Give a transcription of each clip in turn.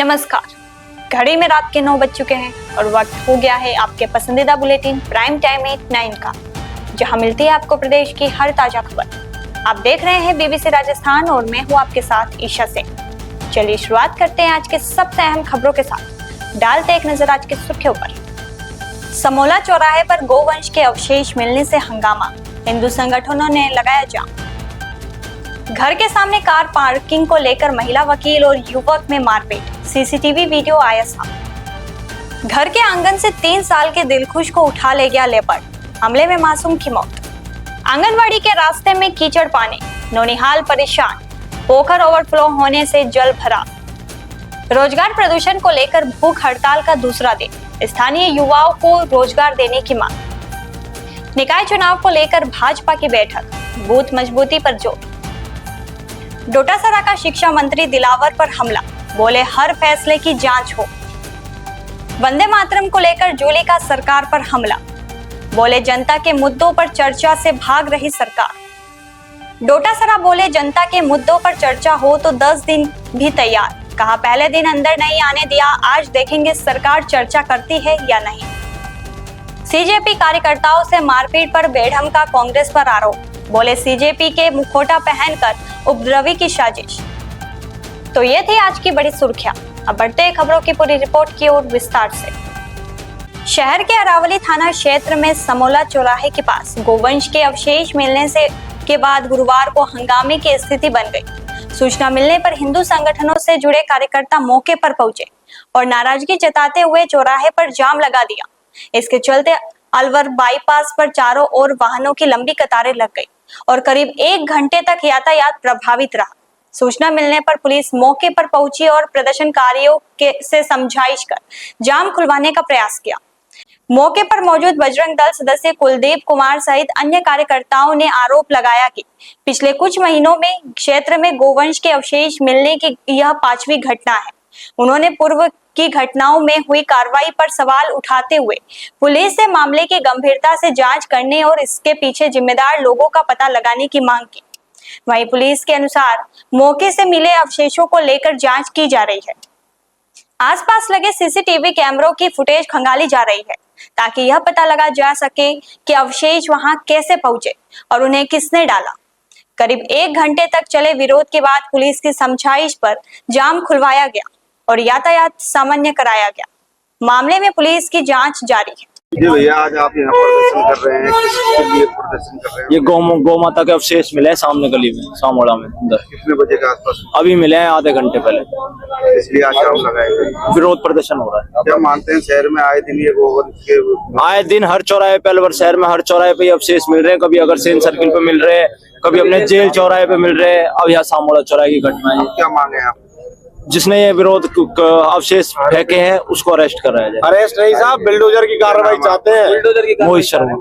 नमस्कार। घड़ी में रात के 9 बज चुके हैं और वक्त हो गया है आपके पसंदीदा बुलेटिन प्राइम टाइम 8-9 का, जहां मिलती है आपको प्रदेश की हर ताजा खबर। आप देख रहे हैं बीबीसी राजस्थान और मैं हूं आपके साथ ईशा सिंह। चलिए शुरुआत करते हैं आज के सबसे अहम खबरों के साथ। डालते एक नजर आज की सुर्खियों पर। समोला चौराहे पर गोवंश के अवशेष मिलने से हंगामा, हिंदू संगठनों ने लगाया जाम। घर के सामने कार पार्किंग को लेकर महिला वकील और युवक में मारपीट, सीसीटीवी वीडियो आया सामने। घर के आंगन से 3 साल के दिलखुश को उठा ले गया लेपर्ड, हमले में मासूम की मौत। आंगनवाड़ी के रास्ते में कीचड़ पानी, नौनिहाल परेशान, पोखर ओवरफ्लो होने से जल भरा। रोजगार प्रदूषण को लेकर भूख हड़ताल का दूसरा दिन, स्थानीय युवाओं को रोजगार देने की मांग। निकाय चुनाव को लेकर भाजपा की बैठक, बूथ मजबूती पर जोर। डोटासरा का शिक्षा मंत्री दिलावर पर हमला, बोले हर फैसले की जांच हो। वंदे मातरम को लेकर जूली का सरकार पर हमला, बोले जनता के मुद्दों पर चर्चा से भाग रही सरकार। डोटासरा बोले जनता के मुद्दों पर चर्चा हो तो 10 दिन भी तैयार, कहा पहले दिन अंदर नहीं आने दिया, आज देखेंगे सरकार चर्चा करती है या नहीं। सीजेपी कार्यकर्ताओं से मारपीट पर बेढंग का कांग्रेस पर आरोप, बोले सीजेपी के मुखौटा पहनकर उपद्रवी की साजिश। तो ये थी आज की बड़ी सुर्खियां। अब बढ़ते हैं खबरों की पूरी रिपोर्ट की ओर विस्तार से। शहर के अरावली थाना क्षेत्र में समोला चौराहे के पास गोवंश के अवशेष मिलने से के बाद गुरुवार को हंगामे की स्थिति बन गई। सूचना मिलने पर हिंदू संगठनों से जुड़े कार्यकर्ता मौके पर पहुंचे और नाराजगी जताते हुए चौराहे पर जाम लगा दिया। इसके चलते अलवर बाईपास पर चारों ओर वाहनों की लंबी कतारें लग गई और करीब 1 घंटे तक यातायात प्रभावित रहा। सूचना मिलने पर पुलिस मौके पर पहुंची और प्रदर्शनकारियों से समझाइश कर जाम खुलवाने का प्रयास किया। मौके पर मौजूद बजरंग दल सदस्य कुलदीप कुमार सहित अन्य कार्यकर्ताओं ने आरोप लगाया कि पिछले कुछ महीनों में क्षेत्र में गोवंश के अवशेष मिलने की यह 5वीं घटना है। उन्होंने पूर्व की घटनाओं में हुई कार्रवाई पर सवाल उठाते हुए पुलिस से मामले की गंभीरता से जांच करने और इसके पीछे जिम्मेदार लोगों का पता लगाने की मांग की। वहीं पुलिस के अनुसार मौके से मिले अवशेषों को लेकर जांच की जा रही है। आसपास लगे सीसीटीवी कैमरों की फुटेज खंगाली जा रही है ताकि यह पता लगा जा सके कि अवशेष वहां कैसे पहुंचे और उन्हें किसने डाला। करीब 1 घंटे तक चले विरोध के बाद पुलिस की समझाइश पर जाम खुलवाया गया और यातायात सामान्य कराया गया। मामले में पुलिस की जांच जारी है। जी भैया, आज आप यहाँ प्रदर्शन कर रहे हैं, किसके लिए प्रदर्शन कर रहे हैं? ये गौ माता के अवशेष मिले हैं सामने गली में, सामोड़ा में अंदर। कितने बजे के आसपास? अभी मिले हैं आधे घंटे पहले। इसलिए आज जाम लगाए गए, विरोध प्रदर्शन हो रहा है। क्या मानते हैं शहर में आए दिन ये गोवंश के आए दिन हर चौराहे पे, अलवर शहर में हर चौराहे पे अवशेष मिल रहे हैं। कभी अग्रसेन सर्किल पे मिल रहे हैं, कभी अपने जेल चौराहे पे मिल रहे हैं। अब यहाँ सामोड़ा चौराहे की घटना है। क्या मांगे आप? जिसने ये विरोध अवशेष फेंके हैं उसको अरेस्ट कराया जाए। अरेस्ट नहीं साहब, बिल्डोजर की कार्रवाई चाहते हैं। मोहित शर्मा।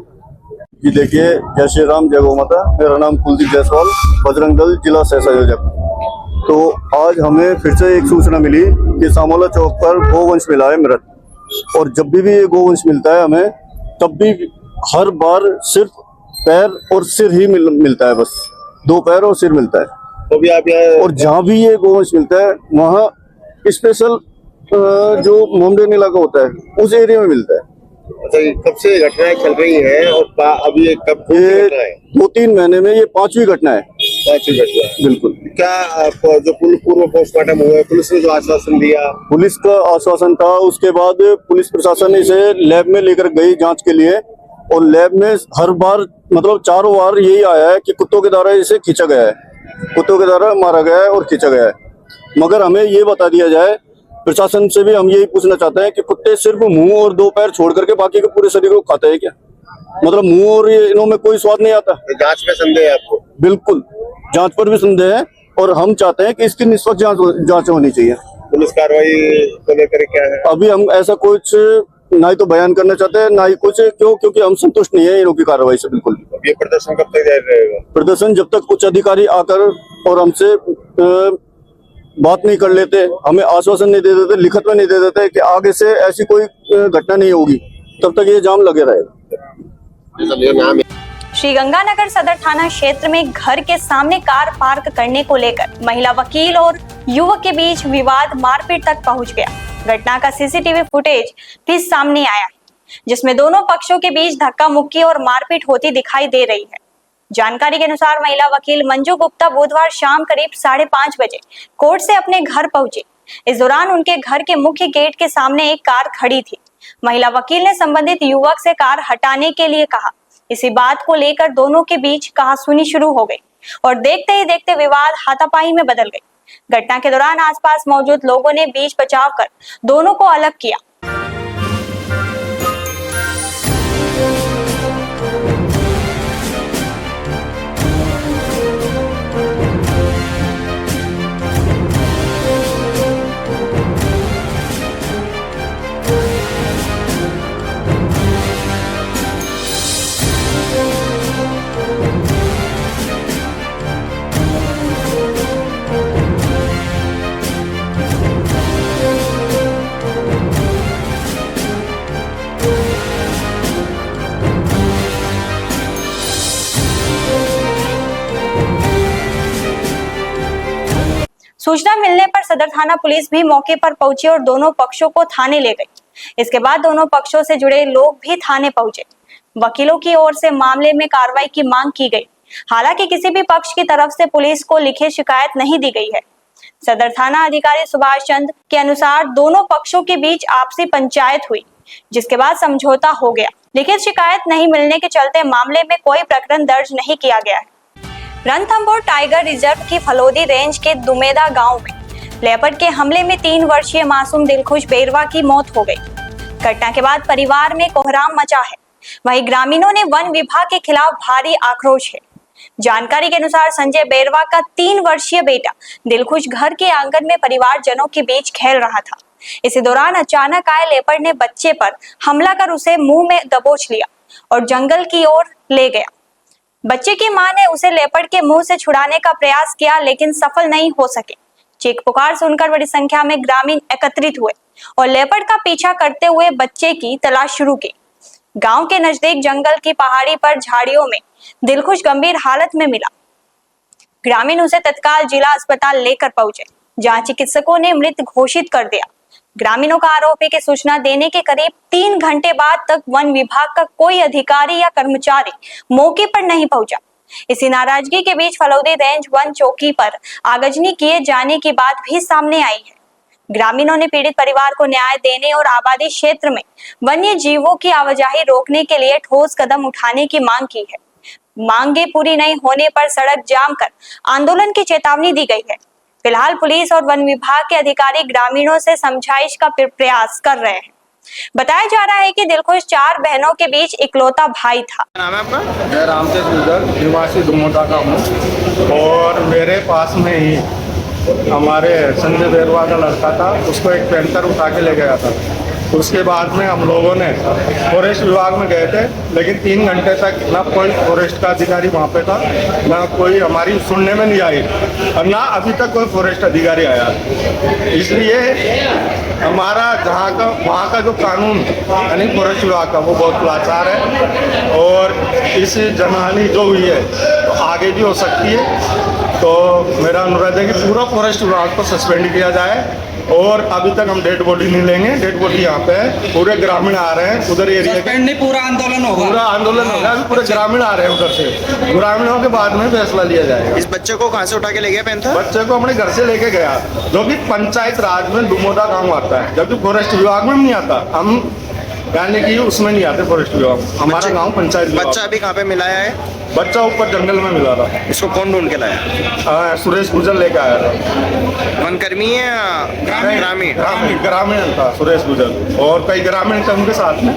जी देखिए, जय श्री राम, जय गौ माता। मेरा नाम कुलदीप जायसवाल, बजरंग दल जिला सह संयोजक। तो आज हमें फिर से एक सूचना मिली कि सामोला चौक पर गोवंश मिला है मृत। और जब भी ये गोवंश मिलता है हमें, तब भी हर बार सिर्फ पैर और सिर ही मिलता है, बस 2 पैर और सिर मिलता है। तो भी आप और जहाँ भी ये गोवंश मिलता है वहाँ स्पेशल जो मोमडन इलाका होता है उस एरिया में मिलता है। अच्छा, कब से घटनाएं चल रही है और अभी ये कब ये 2-3 महीने में ये 5वीं घटना है। 5वीं घटना है, बिल्कुल। क्या जो पूर्व पोस्टमार्टम हुआ है, पुलिस ने जो आश्वासन दिया? पुलिस का आश्वासन था, उसके बाद पुलिस प्रशासन इसे लैब में लेकर गई जांच के लिए। और लैब में हर बार मतलब 4 बार यही आया है कि कुत्तों के द्वारा इसे खींचा गया है, कुत्तों के द्वारा मारा गया है और खींचा गया है। मगर हमें ये बता दिया जाए, प्रशासन से भी हम यही पूछना चाहते हैं कि कुत्ते सिर्फ मुंह और 2 पैर छोड़ करके बाकी के पूरे शरीर को खाते हैं क्या? मतलब मुंह और ये इनों में कोई स्वाद नहीं आता। तो जांच में संदेह है आपको? बिल्कुल, जांच पर भी संदेह है और हम चाहते हैं कि इसकी निष्पक्ष जांच होनी चाहिए। पुलिस कार्रवाई को लेकर क्या है? अभी हम ऐसा कुछ ना ही तो बयान करना चाहते हैं, ना ही कुछ, क्योंकि हम संतुष्ट नहीं है इनों की कार्रवाई से। बिल्कुल। ये प्रदर्शन कब तक जारी रहेगा? प्रदर्शन जब तक उच्च अधिकारी आकर और हमसे बात नहीं कर लेते, हमें आश्वासन नहीं दे देते, लिखित में नहीं दे देते कि आगे से ऐसी कोई घटना नहीं होगी, तब तक ये जाम लगे रहेगा। श्रीगंगानगर सदर थाना क्षेत्र में घर के सामने कार पार्क करने को लेकर महिला वकील और युवक के बीच विवाद मारपीट तक पहुंच गया। घटना का सीसीटीवी फुटेज भी सामने आया है, जिसमें दोनों पक्षों के बीच धक्का मुक्की और मारपीट होती दिखाई दे रही है। जानकारी के अनुसार महिला वकील मंजू गुप्ता बुधवार शाम करीब 5:30 बजे कोर्ट से अपने घर पहुंचे। इस दौरान उनके घर के मुख्य गेट के सामने एक कार खड़ी थी। महिला वकील ने संबंधित युवक से कार हटाने के लिए कहा। इसी बात को लेकर दोनों के बीच कहासुनी शुरू हो गई और देखते ही देखते विवाद हाथापाई में बदल गई। घटना के दौरान आसपास मौजूद लोगों ने बीच बचाव कर दोनों को अलग किया। सूचना मिलने पर सदर थाना पुलिस भी मौके पर पहुंची और दोनों पक्षों को थाने ले गई। इसके बाद दोनों पक्षों से जुड़े लोग भी थाने पहुंचे। वकीलों की ओर से मामले में कार्रवाई की मांग की गई। हालांकि किसी भी पक्ष की तरफ से पुलिस को लिखित शिकायत नहीं दी गई है। सदर थाना अधिकारी सुभाष चंद्र के अनुसार दोनों पक्षों के बीच आपसी पंचायत हुई, जिसके बाद समझौता हो गया। लिखित शिकायत नहीं मिलने के चलते मामले में कोई प्रकरण दर्ज नहीं किया गया है। रणथंभौर टाइगर रिजर्व की फलोदी रेंज के दुमेदा गांव में लेपर्ड के हमले में 3 वर्षीय मासूम दिलखुश बेरवा की मौत हो गई। घटना के बाद परिवार में कोहराम मचा है। वहीं ग्रामीणों ने वन विभाग के खिलाफ भारी आक्रोश है। जानकारी के अनुसार संजय बेरवा का 3 वर्षीय बेटा दिलखुश घर के आंगन में परिवारजनों के बीच खेल रहा था। इसी दौरान अचानक आए लेपर्ड ने बच्चे पर हमला कर उसे मुंह में दबोच लिया और जंगल की ओर ले गया। बच्चे की मां ने उसे लेपर्ड के मुंह से छुड़ाने का प्रयास किया, लेकिन सफल नहीं हो सके। चीख पुकार सुनकर बड़ी संख्या में ग्रामीण एकत्रित हुए और लेपर्ड का पीछा करते हुए बच्चे की तलाश शुरू की। गांव के नजदीक जंगल की पहाड़ी पर झाड़ियों में दिलखुश गंभीर हालत में मिला। ग्रामीण उसे तत्काल जिला अस्पताल लेकर पहुंचे, जहां चिकित्सकों ने मृत घोषित कर दिया। ग्रामीणों का आरोप है कि सूचना देने के करीब 3 घंटे बाद तक वन विभाग का कोई अधिकारी या कर्मचारी मौके पर नहीं पहुंचा। इसी नाराजगी के बीच फलोदी रेंज वन चौकी पर आगजनी किए जाने की बात भी सामने आई है। ग्रामीणों ने पीड़ित परिवार को न्याय देने और आबादी क्षेत्र में वन्य जीवों की आवाजाही रोकने के लिए ठोस कदम उठाने की मांग की है। मांगे पूरी नहीं होने पर सड़क जाम कर आंदोलन की चेतावनी दी गई है। फिलहाल पुलिस और वन विभाग के अधिकारी ग्रामीणों से समझाइश का प्रयास कर रहे हैं। बताया जा रहा है कि दिलखुश 4 बहनों के बीच इकलौता भाई था। नाम है आपका? मैं रामचंद्र गुजर, निवासी दुमोदा का हूँ। और मेरे पास में ही हमारे संजय बेरवा का लड़का था, उसको एक पेंटर उठा के ले गया था। उसके बाद में हम लोगों ने फॉरेस्ट विभाग में गए थे, लेकिन 3 घंटे तक ना कोई फॉरेस्ट का अधिकारी वहाँ पे था, ना कोई हमारी सुनने में नहीं आई और ना अभी तक कोई फॉरेस्ट अधिकारी आया। इसलिए हमारा जहाँ का वहाँ का जो कानून यानी फॉरेस्ट विभाग का वो बहुत लाचार है और इस जनहानि जो हुई है तो आगे भी हो सकती है। तो मेरा अनुरोध है कि पूरा फॉरेस्ट विभाग को सस्पेंड किया जाए और अभी तक हम डेड बॉडी नहीं लेंगे। डेड बॉडी यहाँ पे है, पूरे ग्रामीण आ रहे हैं उधर एरिया के। नहीं, पूरा आंदोलन होगा। पूरा आंदोलन होगा, अभी पूरे ग्रामीण आ रहे हैं उधर से। ग्रामीणों के बाद में फैसला लिया जाएगा। इस बच्चे को कहाँ से उठा के ले गया पेंथर? बच्चे को अपने घर से लेके गया, जो कि पंचायत राज में दुमोदा गाँव आता है, जबकि फॉरेस्ट विभाग में नहीं आता। हम यानी कि उसमें नहीं आते फॉरेस्ट विभाग, हमारा गाँव पंचायत। बच्चा अभी कहाँ पे मिला है? बच्चा ऊपर जंगल में मिला था। इसको कौन ढूंढ के लाया? सुरेश गुजर लेके आया था। वनकर्मी है या ग्रामीण? ग्रामीण था सुरेश गुजर, और कई ग्रामीण थे उनके साथ में,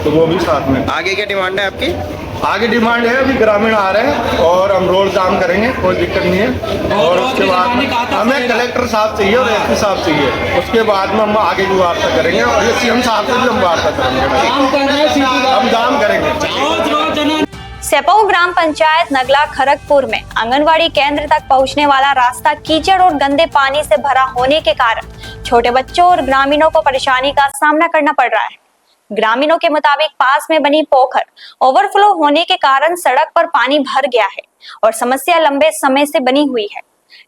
तो वो भी साथ में। आगे क्या डिमांड है आपकी? आगे डिमांड है, अभी ग्रामीण आ रहे हैं और हम रोड जाम करेंगे, कोई दिक्कत नहीं है। और उसके बाद हमें कलेक्टर साहब चाहिए और एसपी साहब चाहिए। उसके बाद में हम आगे की वार्ता करेंगे और ये सीएम साहब से भी हम वार्ता करेंगे, हम जाम करेंगे। सेपऊ ग्राम पंचायत नगला खरगपुर में आंगनवाड़ी केंद्र तक पहुंचने वाला रास्ता कीचड़ और गंदे पानी से भरा होने के कारण छोटे बच्चों और ग्रामीणों को परेशानी का सामना करना पड़ रहा है। ग्रामीणों के मुताबिक पास में बनी पोखर ओवरफ्लो होने के कारण सड़क पर पानी भर गया है और समस्या लंबे समय से बनी हुई है।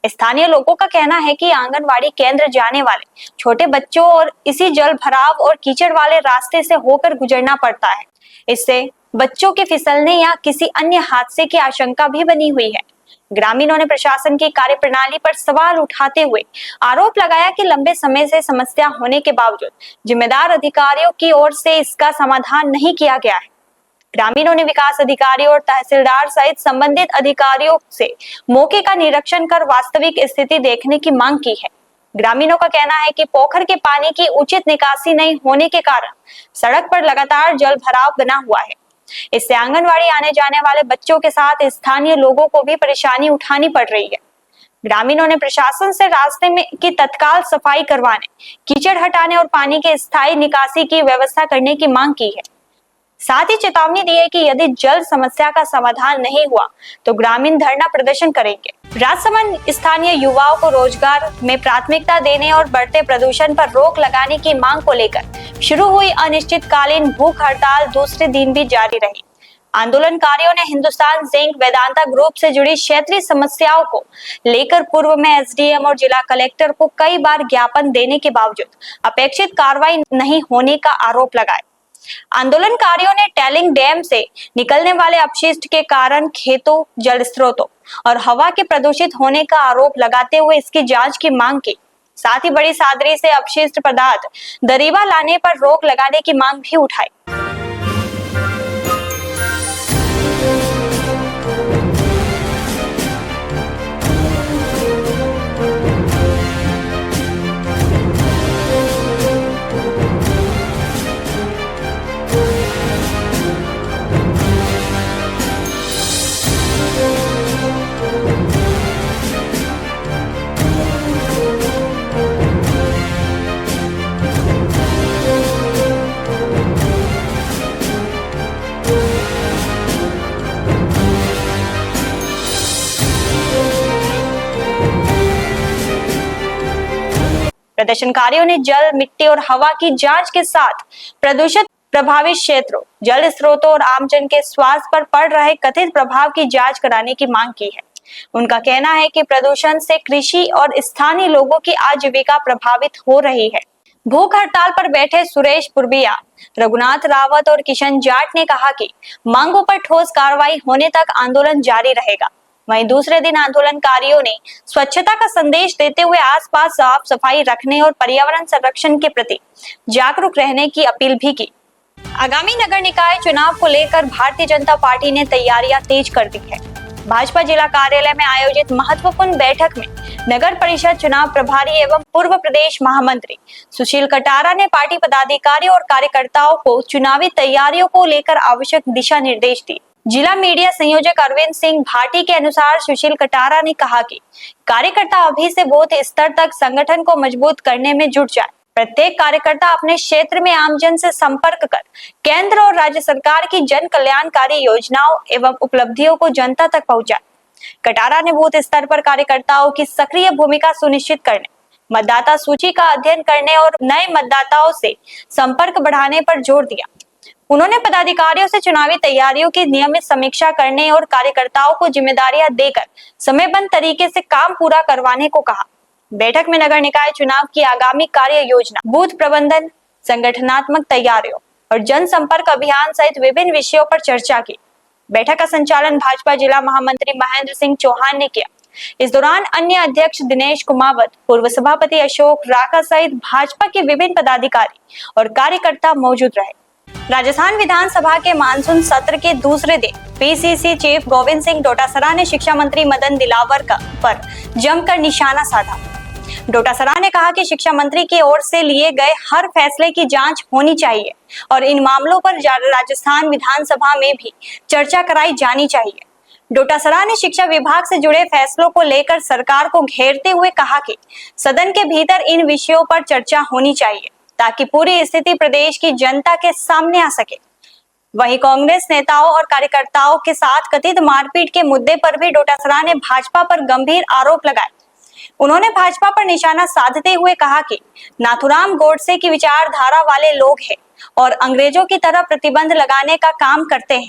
स्थानीय लोगों का कहना है कि आंगनवाड़ी केंद्र जाने वाले छोटे बच्चों और इसी जल भराव और कीचड़ वाले रास्ते से होकर गुजरना पड़ता है। इससे बच्चों के फिसलने या किसी अन्य हादसे की आशंका भी बनी हुई है। ग्रामीणों ने प्रशासन की कार्यप्रणाली पर सवाल उठाते हुए आरोप लगाया कि लंबे समय से समस्या होने के बावजूद जिम्मेदार अधिकारियों की ओर से इसका समाधान नहीं किया गया है। ग्रामीणों ने विकास अधिकारी और तहसीलदार सहित संबंधित अधिकारियों से मौके का निरीक्षण कर वास्तविक स्थिति देखने की मांग की है। ग्रामीणों का कहना है कि पोखर के पानी की उचित निकासी नहीं होने के कारण सड़क पर लगातार जल भराव बना हुआ है। इससे आंगनवाड़ी आने जाने वाले बच्चों के साथ स्थानीय लोगों को भी परेशानी उठानी पड़ रही है। ग्रामीणों ने प्रशासन से रास्ते में की तत्काल सफाई करवाने, कीचड़ हटाने और पानी के स्थायी निकासी की व्यवस्था करने की मांग की है। साथ ही चेतावनी दी है कि यदि जल समस्या का समाधान नहीं हुआ तो ग्रामीण धरना प्रदर्शन करेंगे। राजसमंद स्थानीय युवाओं को रोजगार में प्राथमिकता देने और बढ़ते प्रदूषण पर रोक लगाने की मांग को लेकर शुरू हुई अनिश्चितकालीन भूख हड़ताल दूसरे दिन भी जारी रही। आंदोलनकारियों ने हिंदुस्तान जिंक वेदांता ग्रुप से जुड़ी क्षेत्रीय समस्याओं को लेकर पूर्व में एसडीएम और जिला कलेक्टर को कई बार ज्ञापन देने के बावजूद अपेक्षित कार्रवाई नहीं होने का आरोप लगाया। आंदोलनकारियों ने टैलिंग डैम से निकलने वाले अपशिष्ट के कारण खेतों, जल स्रोतों और हवा के प्रदूषित होने का आरोप लगाते हुए इसकी जांच की मांग की। साथ ही बड़ी सादरी से अपशिष्ट पदार्थ दरीबा लाने पर रोक लगाने की मांग भी उठाई। प्रदर्शनकारियों ने जल, मिट्टी और हवा की जांच के साथ प्रदूषित प्रभावित क्षेत्रों, जल स्रोतों और आमजन के स्वास्थ्य पर पड़ रहे कथित प्रभाव की जांच कराने की मांग की है। उनका कहना है कि प्रदूषण से कृषि और स्थानीय लोगों की आजीविका प्रभावित हो रही है। भूख हड़ताल पर बैठे सुरेश पुरबिया, रघुनाथ रावत और किशन जाट ने कहा कि मांगों पर ठोस कार्रवाई होने तक आंदोलन जारी रहेगा। वहीं दूसरे दिन आंदोलनकारियों ने स्वच्छता का संदेश देते हुए आसपास साफ सफाई रखने और पर्यावरण संरक्षण के प्रति जागरूक रहने की अपील भी की। आगामी नगर निकाय चुनाव को लेकर भारतीय जनता पार्टी ने तैयारियां तेज कर दी है। भाजपा जिला कार्यालय में आयोजित महत्वपूर्ण बैठक में नगर परिषद चुनाव प्रभारी एवं पूर्व प्रदेश महामंत्री सुशील कटारा ने पार्टी पदाधिकारियों और कार्यकर्ताओं को चुनावी तैयारियों को लेकर आवश्यक दिशा निर्देश दिए। जिला मीडिया संयोजक अरविंद सिंह भाटी के अनुसार सुशील कटारा ने कहा कि कार्यकर्ता अभी से बूथ स्तर तक संगठन को मजबूत करने में जुट जाए। प्रत्येक कार्यकर्ता अपने क्षेत्र में आमजन से संपर्क कर केंद्र और राज्य सरकार की जन कल्याणकारी योजनाओं एवं उपलब्धियों को जनता तक पहुंचाए। कटारा ने बूथ स्तर पर कार्यकर्ताओं की सक्रिय भूमिका सुनिश्चित करने, मतदाता सूची का अध्ययन करने और नए मतदाताओं से संपर्क बढ़ाने पर जोर दिया। उन्होंने पदाधिकारियों से चुनावी तैयारियों की नियमित समीक्षा करने और कार्यकर्ताओं को जिम्मेदारियां देकर समयबद्ध तरीके से काम पूरा करवाने को कहा। बैठक में नगर निकाय चुनाव की आगामी कार्य योजना, बूथ प्रबंधन, संगठनात्मक तैयारियों और जनसंपर्क अभियान सहित विभिन्न विषयों पर चर्चा की। बैठक का संचालन भाजपा जिला महामंत्री महेंद्र सिंह चौहान ने किया। इस दौरान अन्य अध्यक्ष दिनेश कुमावत, पूर्व सभापति अशोक राका सहित भाजपा के विभिन्न पदाधिकारी और कार्यकर्ता मौजूद रहे। राजस्थान विधानसभा के मानसून सत्र के दूसरे दिन पीसीसी चीफ गोविंद सिंह डोटासरा ने शिक्षा मंत्री मदन दिलावर पर जमकर निशाना साधा। डोटासरा ने कहा कि शिक्षा मंत्री की ओर से लिए गए हर फैसले की जांच होनी चाहिए और इन मामलों पर राजस्थान विधानसभा में भी चर्चा कराई जानी चाहिए। डोटासरा ने शिक्षा विभाग से जुड़े फैसलों को लेकर सरकार को घेरते हुए कहा कि सदन के भीतर इन विषयों पर चर्चा होनी चाहिए ताकि पूरी स्थिति प्रदेश की जनता के सामने आ सके। वहीं कांग्रेस नेताओं और कार्यकर्ताओं के साथ कथित मारपीट के मुद्दे पर भी डोटासरा ने भाजपा पर गंभीर आरोप लगाए। उन्होंने भाजपा पर निशाना साधते हुए कहा कि नाथुराम गोडसे की विचारधारा वाले लोग हैं और अंग्रेजों की तरह प्रतिबंध लगाने का काम करते हैं।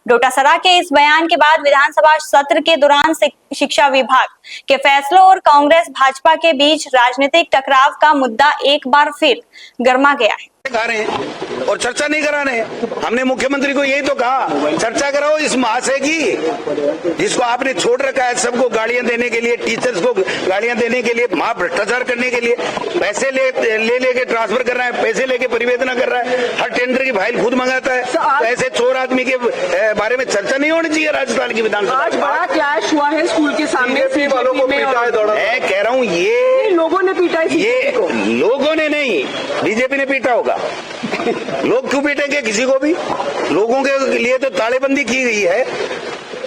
डोटासरा के इस बयान के बाद विधानसभा सत्र के दौरान शिक्षा विभाग के फैसलों और कांग्रेस भाजपा के बीच राजनीतिक टकराव का मुद्दा एक बार फिर गर्मा गया है। खा रहे हैं और चर्चा नहीं करा रहे हैं। हमने मुख्यमंत्री को यही तो कहा, चर्चा कराओ इस महाशय की, जिसको आपने छोड़ रखा है सबको गाड़ियां देने के लिए, टीचर्स को गाड़ियां देने के लिए, महा भ्रष्टाचार करने के लिए, पैसे लेके ट्रांसफर कर रहा है, पैसे लेके परिवेदना कर रहा है, हर टेंडर की फाइल खुद मंगाता है। तो ऐसे चोर आदमी के बारे में चर्चा नहीं होनी चाहिए राजस्थान की विधानसभा। आज बड़ा क्लैश हुआ है स्कूल के सामने, वालों को पीटा है, मैं कह रहा हूँ ये लोगों ने पीटा है, ये लोगों ने नहीं, बीजेपी ने पीटा होगा। लोग क्यों पीटेंगे किसी को भी? लोगों के लिए तो तालेबंदी की गई है।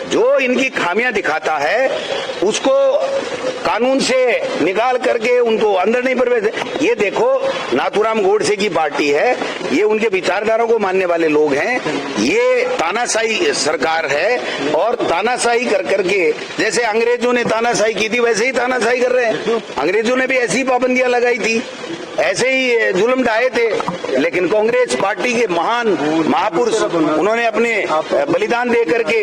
जो इनकी खामियां दिखाता है उसको कानून से निकाल करके उनको अंदर नहीं प्रवेश। ये देखो, नाथूराम गोडसे की पार्टी है, ये उनके विचारधारा को मानने वाले लोग हैं। ये तानाशाही सरकार है और तानाशाही कर करके, जैसे अंग्रेजों ने तानाशाही की थी वैसे ही तानाशाही कर रहे हैं। अंग्रेजों ने भी ऐसी पाबंदियां लगाई थी, ऐसे ही जुल्म ढाए थे, लेकिन कांग्रेस पार्टी के महान महापुरुष उन्होंने अपने बलिदान दे करके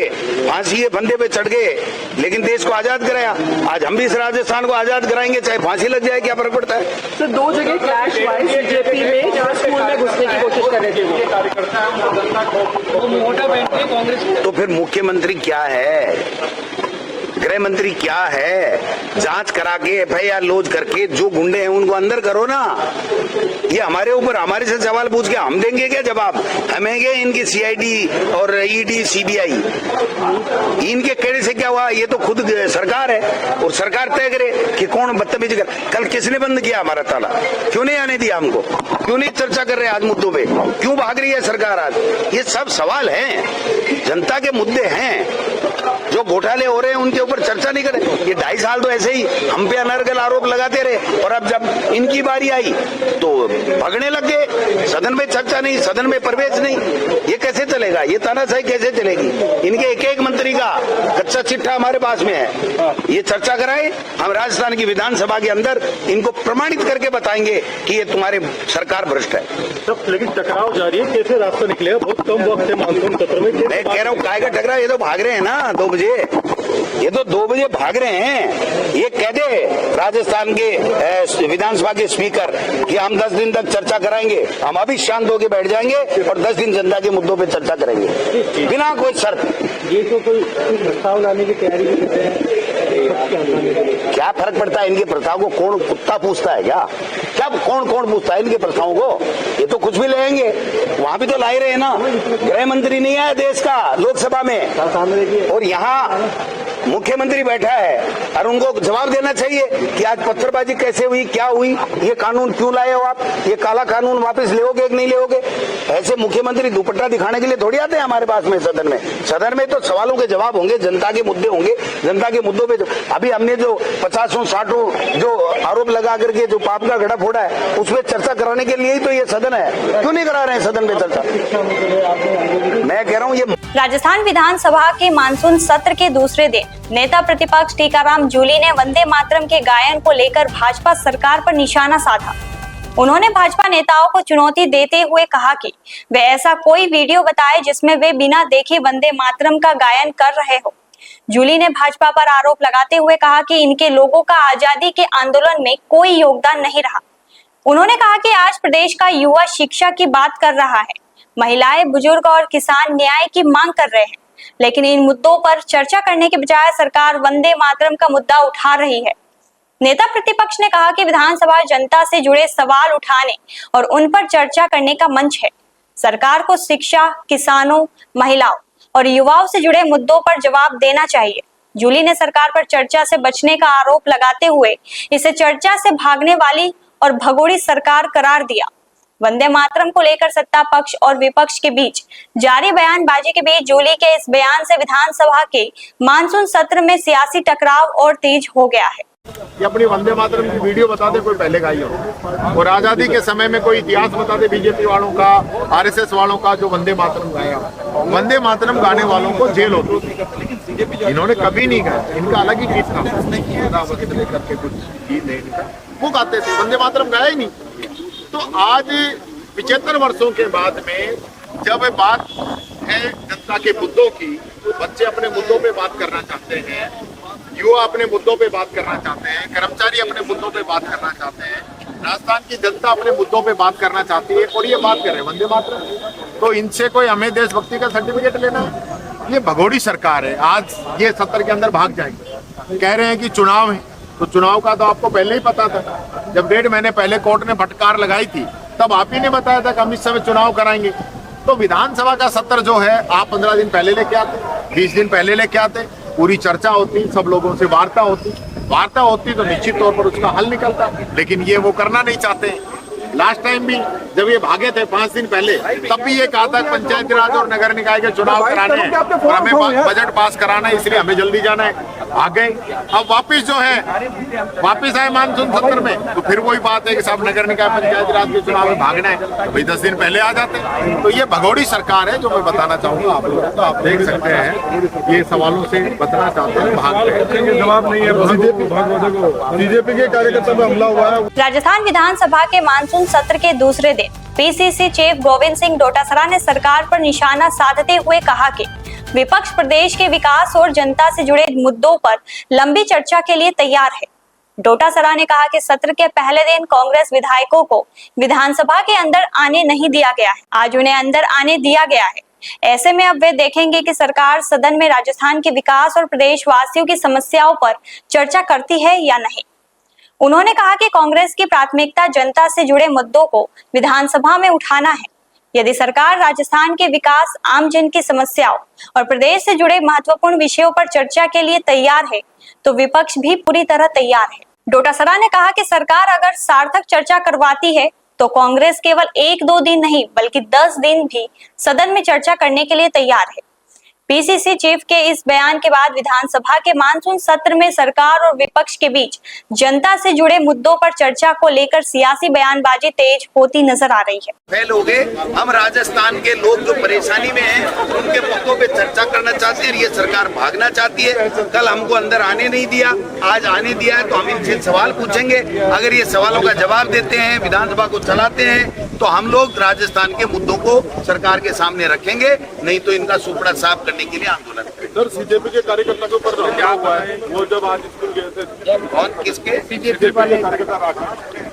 फांसी के फंदे पे चढ़ गए, लेकिन देश को आजाद कराया। आज हम भी इस राजस्थान को आजाद कराएंगे, चाहे फांसी लग जाए, क्या फर्क पड़ता है? तो दो जगह क्लैश हुआ है बीजेपी में, जहाँ स्कूल में घुसने की कोशिश कर रहे थे वो। तो फिर मुख्यमंत्री क्या है, गृह मंत्री क्या है? जांच करा के एफआईआर लॉन्च करके जो गुंडे हैं उनको अंदर करो ना। ये हमारे ऊपर, हमारे से सवाल पूछ के हम देंगे क्या जवाब? हमेंगे इनकी सीआईडी और ईडी सीबीआई, इनके कहने से क्या हुआ? ये तो खुद सरकार है और सरकार तय करे कि कौन बदतमीजी कर। कल किसने बंद किया हमारा ताला? क्यों नहीं आने दिया हमको? क्यों नहीं चर्चा कर रहे आज मुद्दों पे? क्यों भाग रही है सरकार आज? ये सब सवाल हैं, जनता के मुद्दे हैं। जो घोटाले हो रहे हैं उनके ऊपर चर्चा नहीं करे। ये 2.5 साल तो ऐसे ही हम पे अनर्गल आरोप लगाते रहे, और अब जब इनकी बारी आई तो भगने लग गए। सदन में चर्चा नहीं, सदन में प्रवेश नहीं, ये कैसे चलेगा? ये तानाशाही कैसे चलेगी? इनके एक एक मंत्री का कच्चा चिट्ठा हमारे पास में है। ये चर्चा कराए, हम राजस्थान की विधानसभा के अंदर इनको प्रमाणित करके बताएंगे कि ये तुम्हारे सरकार भ्रष्ट है। लेकिन टकराव जारी है, कैसे रास्ता निकलेगा? बहुत कम वक्त है मानसून सत्र में। मैं कह रहा हूँ काय का टकराव? ये तो भाग रहे हैं ना 2 बजे, ये तो 2 बजे भाग रहे हैं। ये कह दे राजस्थान के विधानसभा के स्पीकर कि हम 10 दिन तक चर्चा कराएंगे, हम अभी शांत होकर बैठ जाएंगे और 10 दिन जनता के मुद्दों पे चर्चा करेंगे बिना कोई शर्त। ये तो कोई प्रस्ताव लाने की तैयारी करते हैं, क्या फर्क पड़ता है? इनके प्रस्ताव को कौन कुत्ता पूछता है क्या? क्या कौन पूछता है इनके प्रस्तावों को? ये तो कुछ भी लेंगे, वहां भी तो ला ही रहे हैं ना। गृह मंत्री नहीं है देश का लोकसभा में, और यहाँ मुख्यमंत्री बैठा है और उनको जवाब देना चाहिए कि आज पत्थरबाजी कैसे हुई, क्या हुई, ये कानून क्यों लाए हो आप, ये काला कानून वापस लेओगे कि नहीं लेओगे? ऐसे मुख्यमंत्री दुपट्टा दिखाने के लिए थोड़ी आते हैं हमारे पास में सदन में। सदन में तो सवालों के जवाब होंगे, जनता के मुद्दे होंगे, जनता के मुद्दों पे अभी हमने जो 50-60 जो आरोप लगा करके जो पाप का घड़ा फोड़ा है उस पर चर्चा कराने के लिए ही तो ये सदन है। क्यों नहीं करा रहे हैं सदन में चर्चा? मैं कह रहा हूँ ये राजस्थान विधानसभा के मानसून सत्र के दूसरे दिन नेता प्रतिपक्ष टीकाराम जूली ने वंदे मातरम के गायन को लेकर भाजपा सरकार पर निशाना साधा। उन्होंने भाजपा नेताओं को चुनौती देते हुए कहा कि वे ऐसा कोई वीडियो बताए जिसमें वे बिना देखे वंदे मातरम का गायन कर रहे हो। जूली ने भाजपा पर आरोप लगाते हुए कहा कि इनके लोगों का आजादी के आंदोलन में कोई योगदान नहीं रहा। उन्होंने कहा कि आज प्रदेश का युवा शिक्षा की बात कर रहा है, महिलाएं, बुजुर्ग और किसान न्याय की मांग कर रहे हैं, लेकिन इन मुद्दों पर चर्चा करने के बजाय सरकार वंदे मातरम का मुद्दा उठा रही है। नेता प्रतिपक्ष ने कहा कि विधानसभा जनता से जुड़े सवाल उठाने और उन पर चर्चा करने का मंच है। सरकार को शिक्षा, किसानों, महिलाओं और युवाओं से जुड़े मुद्दों पर जवाब देना चाहिए। जूली ने सरकार पर चर्चा से बचने का आरोप लगाते हुए इसे चर्चा से भागने वाली और भगोड़ी सरकार करार दिया। वंदे मातरम को लेकर सत्ता पक्ष और विपक्ष के बीच जारी बयानबाजी के बीच जूली के इस बयान से विधानसभा के मानसून सत्र में सियासी टकराव और तेज हो गया है। ये अपनी वंदे मातरम की वीडियो बता दे कोई पहले गाई हो, और आजादी के समय में कोई इतिहास बता दे बीजेपी वालों का, आरएसएस वालों का जो वंदे मातरम गाया। वंदे मातरम गाने वालों को जेल होती थी, इन्होंने कभी नहीं गाया। इनका अलग ही गीत था, कुछ गीत है इनका, वो गाते थे, वंदे मातरम गाया ही नहीं। तो आज 75 वर्षों के बाद में जब बात है जनता के मुद्दों की, बच्चे अपने मुद्दों पे बात करना चाहते हैं, युवा अपने मुद्दों पे बात करना चाहते हैं, कर्मचारी अपने मुद्दों पे बात करना चाहते हैं, राजस्थान की जनता अपने मुद्दों पे बात करना चाहती है और ये बात कर रहे हैं वंदे मातरम। तो इनसे कोई हमें देशभक्ति का सर्टिफिकेट लेना है? ये भगोड़ी सरकार है। आज ये सत्र के अंदर भाग जाएंगे, कह रहे हैं कि चुनाव है, तो चुनाव का तो आपको पहले ही पता था। जब 1.5 महीने पहले कोर्ट ने फटकार लगाई थी तब आप ही ने बताया था कि हम इस समय चुनाव कराएंगे। तो विधानसभा का सत्र जो है आप 15 दिन पहले लेके आते, 20 दिन पहले लेके आते, पूरी चर्चा होती, सब लोगों से वार्ता होती तो निश्चित तौर पर उसका हल निकलता। लेकिन ये वो करना नहीं चाहते। लास्ट टाइम भी जब ये भागे थे 5 दिन पहले, तब भी ये कहा था पंचायती राज और नगर निकाय के चुनाव कराने हैं और हमें बजट पास कराना है, इसलिए हमें जल्दी जाना है। आ गए, अब वापिस जो है वापिस आए मानसून सत्र में, तो फिर वही बात है कि सब नगर निकाय पंचायती राज के चुनाव में भागना है, तो भाई 10 दिन पहले आ जाते हैं। तो ये भगोड़ी सरकार है जो मैं बताना चाहूंगा आप लोगों को। आप देख सकते हैं ये सवालों से बचना चाहते हैं, भाग रहे हैं। जवाब नहीं है। बीजेपी के कार्यकर्ता पे हमला हुआ है। राजस्थान विधानसभा के मानसून सत्र के दूसरे दिन पीसीसी चीफ गोविंद सिंह डोटासरा ने सरकार पर निशाना साधते हुए कहा कि विपक्ष प्रदेश के विकास और जनता से जुड़े मुद्दों पर लंबी चर्चा के लिए तैयार है। डोटासरा ने कहा कि सत्र के पहले दिन कांग्रेस विधायकों को विधानसभा के अंदर आने नहीं दिया गया है, आज उन्हें अंदर आने दिया गया है। ऐसे में अब वे देखेंगे कि सरकार सदन में राजस्थान के विकास और प्रदेशवासियों की समस्याओं पर चर्चा करती है या नहीं। उन्होंने कहा कि कांग्रेस की प्राथमिकता जनता से जुड़े मुद्दों को विधानसभा में उठाना है। यदि सरकार राजस्थान के विकास, आम जन की समस्याओं और प्रदेश से जुड़े महत्वपूर्ण विषयों पर चर्चा के लिए तैयार है, तो विपक्ष भी पूरी तरह तैयार है। डोटासरा ने कहा कि सरकार अगर सार्थक चर्चा करवाती है तो कांग्रेस केवल 1-2 दिन नहीं बल्कि 10 दिन भी सदन में चर्चा करने के लिए तैयार है। पीसीसी चीफ के इस बयान के बाद विधानसभा के मानसून सत्र में सरकार और विपक्ष के बीच जनता से जुड़े मुद्दों पर चर्चा को लेकर सियासी बयानबाजी तेज होती नजर आ रही है। फेल हो गए। हम राजस्थान के लोग जो परेशानी में हैं उनके मुद्दों पे चर्चा करना चाहते हैं। ये सरकार भागना चाहती है। कल हमको अंदर आने नहीं दिया, आज आने दिया है, तो हम इनसे सवाल पूछेंगे। अगर ये सवालों का जवाब देते हैं, विधानसभा को चलाते हैं, तो हम लोग राजस्थान के मुद्दों को सरकार के सामने रखेंगे, नहीं तो इनका सुपड़ा साफ करने के लिए आंदोलन करेंगे। सर, सीजेपी के कार्यकर्ता के ऊपर क्या हुआ है? वो जब आज स्कूल गए थे, कौन किसके? सीजेपी वाले कार्यकर्ता।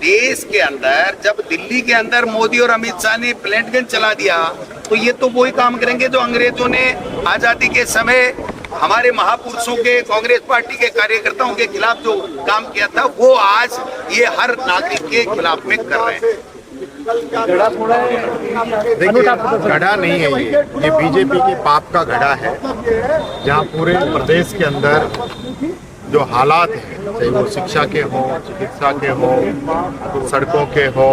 देश के अंदर जब दिल्ली के अंदर मोदी और अमित शाह ने प्लेन गन चला दिया, तो ये तो वही काम करेंगे जो अंग्रेजों ने आजादी के समय हमारे महापुरुषों के, कांग्रेस पार्टी के कार्यकर्ताओं के खिलाफ जो काम किया था, वो आज ये हर नागरिक के खिलाफ में कर रहे हैं। देखिए, घड़ा नहीं है ये बीजेपी की पाप का घड़ा है, जहाँ पूरे प्रदेश के अंदर जो हालात हैं, चाहे वो शिक्षा के हो, चिकित्सा के हो, सड़कों के हो,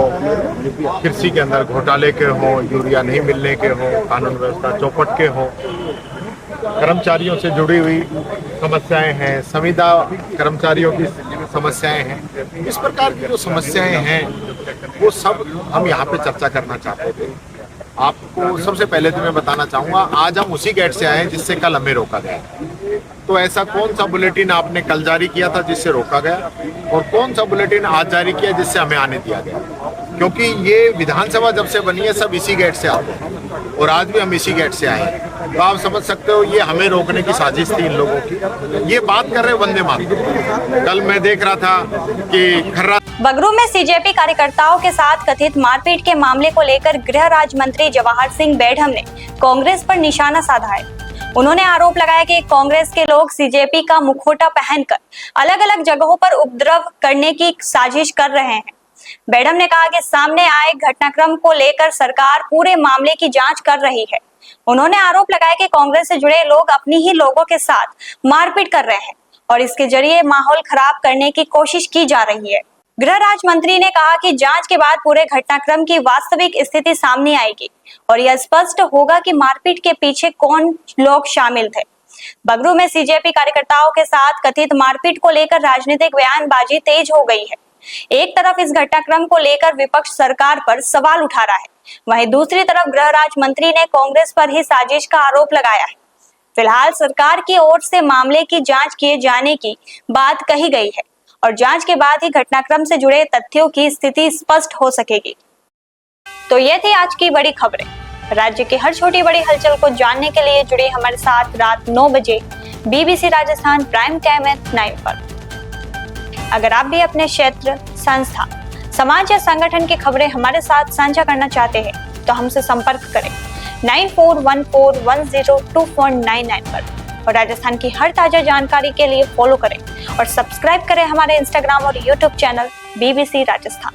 कृषि के अंदर घोटाले के हो, यूरिया नहीं मिलने के हो, कानून व्यवस्था चौपट के हो, कर्मचारियों से जुड़ी हुई समस्याएं हैं, संविदा कर्मचारियों की समस्याएं हैं, इस प्रकार की जो समस्याएं हैं वो सब हम यहाँ पे चर्चा करना चाहते थे। आपको सबसे पहले तो मैं बताना चाहूँगा, आज हम उसी गेट से आए हैं जिससे कल हमें रोका गया। तो ऐसा कौन सा बुलेटिन आपने कल जारी किया था जिससे रोका गया, और कौन सा बुलेटिन आज जारी किया जिससे हमें आने दिया गया? क्योंकि ये विधानसभा जब से बनी है सब इसी गेट से आते हैं, और आज भी हम इसी गेट से आए हैं। तो आप समझ सकते हो ये हमें रोकने की साजिश थी इन लोगों की। ये बात कर रहे वंदे मातरम। कल मैं देख रहा था कि खर्रा बगरू में सीजेपी कार्यकर्ताओं के साथ कथित मारपीट के मामले को लेकर गृह राज्य मंत्री जवाहर सिंह बेढ़म ने कांग्रेस पर निशाना साधा है। उन्होंने आरोप लगाया कि कांग्रेस के लोग सीजेपी का मुखौटा पहनकर अलग अलग जगहों पर उपद्रव करने की साजिश कर रहे हैं। बेढ़म ने कहा कि सामने आए घटनाक्रम को लेकर सरकार पूरे मामले की जांच कर रही है। उन्होंने आरोप लगाया कि कांग्रेस से जुड़े लोग अपनी ही लोगों के साथ मारपीट कर रहे हैं और इसके जरिए माहौल खराब करने की कोशिश की जा रही है। गृह राज्य मंत्री ने कहा कि जांच के बाद पूरे घटनाक्रम की वास्तविक स्थिति सामने आएगी और यह स्पष्ट होगा कि मारपीट के पीछे कौन लोग शामिल थे। बगरू में सीजेपी कार्यकर्ताओं के साथ कथित मारपीट को लेकर राजनीतिक बयानबाजी तेज हो गई है। एक तरफ इस घटनाक्रम को लेकर विपक्ष सरकार पर सवाल उठा रहा है, वहीं दूसरी तरफ गृह राज्य मंत्री ने कांग्रेस पर ही साजिश का आरोप लगाया है। फिलहाल सरकार की ओर से मामले की जांच किए जाने की बात कही गई है और जांच के बाद ही घटनाक्रम से जुड़े तथ्यों की स्थिति स्पष्ट हो सकेगी। तो ये थी आज की बड़ी खबरें। राज्य की हर छोटी बड़ी हलचल को जानने के लिए जुड़े हमारे साथ रात 9 बजे BBC Rajasthan prime time at 9 पर। अगर आप भी अपने क्षेत्र, संस्था, समाज या संगठन की खबरें हमारे साथ साझा करना चाहते हैं तो हमसे संपर्क करें 9414102499 पर और राजस्थान की हर ताजा जानकारी के लिए फॉलो करें और सब्सक्राइब करें हमारे इंस्टाग्राम और यूट्यूब चैनल BBC राजस्थान।